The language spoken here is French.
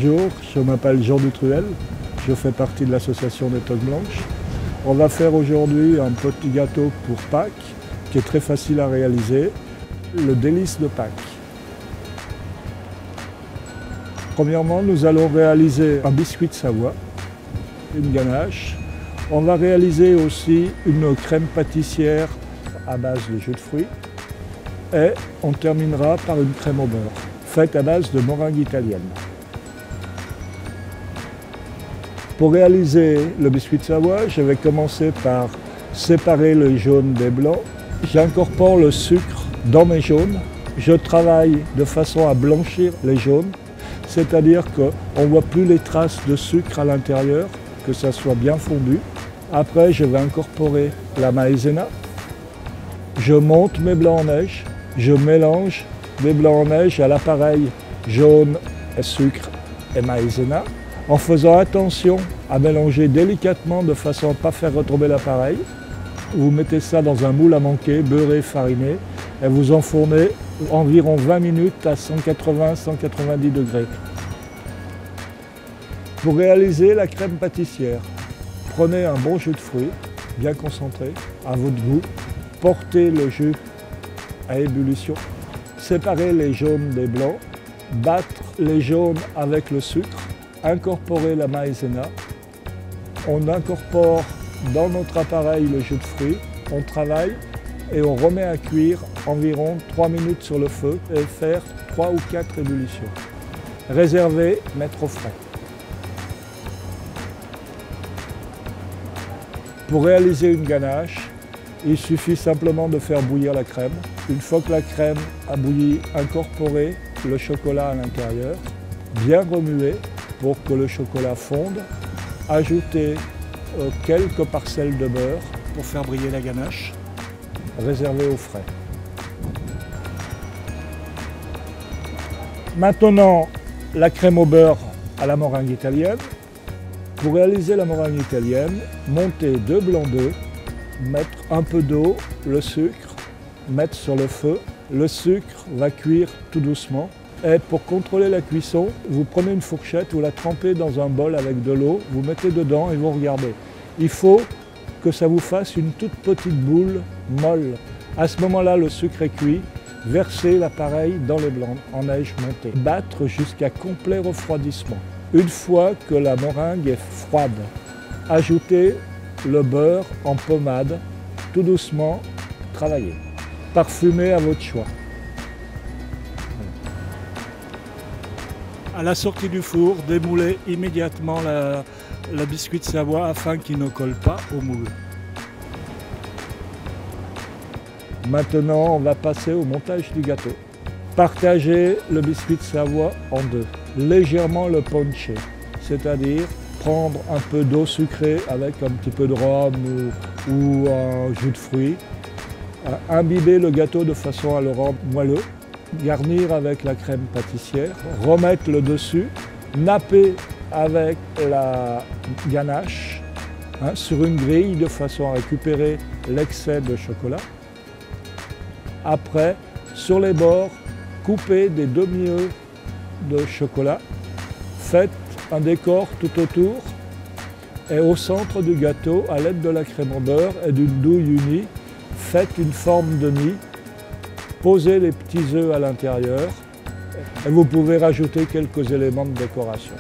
Bonjour, je m'appelle Jean Dutruel, je fais partie de l'association des Toques Blanches. On va faire aujourd'hui un petit gâteau pour Pâques qui est très facile à réaliser, le délice de Pâques. Premièrement, nous allons réaliser un biscuit de Savoie, une ganache. On va réaliser aussi une crème pâtissière à base de jus de fruits et on terminera par une crème au beurre, faite à base de meringue italienne. Pour réaliser le biscuit de Savoie, je vais commencer par séparer les jaunes des blancs. J'incorpore le sucre dans mes jaunes. Je travaille de façon à blanchir les jaunes, c'est-à-dire qu'on ne voit plus les traces de sucre à l'intérieur, que ça soit bien fondu. Après, je vais incorporer la maïzena. Je monte mes blancs en neige. Je mélange mes blancs en neige à l'appareil jaune et sucre et maïzena, en faisant attention à mélanger délicatement de façon à ne pas faire retomber l'appareil. Vous mettez ça dans un moule à manquer, beurré, fariné, et vous enfournez environ 20 minutes à 180-190 degrés. Pour réaliser la crème pâtissière, prenez un bon jus de fruits, bien concentré, à votre goût. Portez le jus à ébullition. Séparez les jaunes des blancs. Battre les jaunes avec le sucre. Incorporer la maïzena. On incorpore dans notre appareil le jus de fruits. On travaille et on remet à cuire environ 3 minutes sur le feu et faire 3 ou 4 ébullitions. Réserver, mettre au frais. Pour réaliser une ganache, il suffit simplement de faire bouillir la crème. Une fois que la crème a bouilli, incorporer le chocolat à l'intérieur, bien remuer pour que le chocolat fonde, ajouter quelques parcelles de beurre pour faire briller la ganache, réserver au frais. Maintenant, la crème au beurre à la meringue italienne. Pour réaliser la meringue italienne, montez 2 blancs d'œufs, mettre un peu d'eau, le sucre, mettre sur le feu. Le sucre va cuire tout doucement. Et pour contrôler la cuisson, vous prenez une fourchette, vous la trempez dans un bol avec de l'eau, vous mettez dedans et vous regardez. Il faut que ça vous fasse une toute petite boule molle. À ce moment-là, le sucre est cuit. Versez l'appareil dans les blancs en neige montée. Battre jusqu'à complet refroidissement. Une fois que la meringue est froide, ajoutez le beurre en pommade, tout doucement, travaillez. Parfumez à votre choix. À la sortie du four, démoulez immédiatement la biscuit de Savoie afin qu'il ne colle pas au moule. Maintenant, on va passer au montage du gâteau. Partagez le biscuit de Savoie en deux. Légèrement le puncher, c'est-à-dire prendre un peu d'eau sucrée avec un petit peu de rhum ou un jus de fruits. Imbiber le gâteau de façon à le rendre moelleux. Garnir avec la crème pâtissière. Remettre le dessus. Napper avec la ganache sur une grille de façon à récupérer l'excès de chocolat. Après, sur les bords, coupez des demi-œufs de chocolat. Faites un décor tout autour et au centre du gâteau, à l'aide de la crème au beurre et d'une douille unie, faites une forme de nid. Posez les petits œufs à l'intérieur et vous pouvez rajouter quelques éléments de décoration.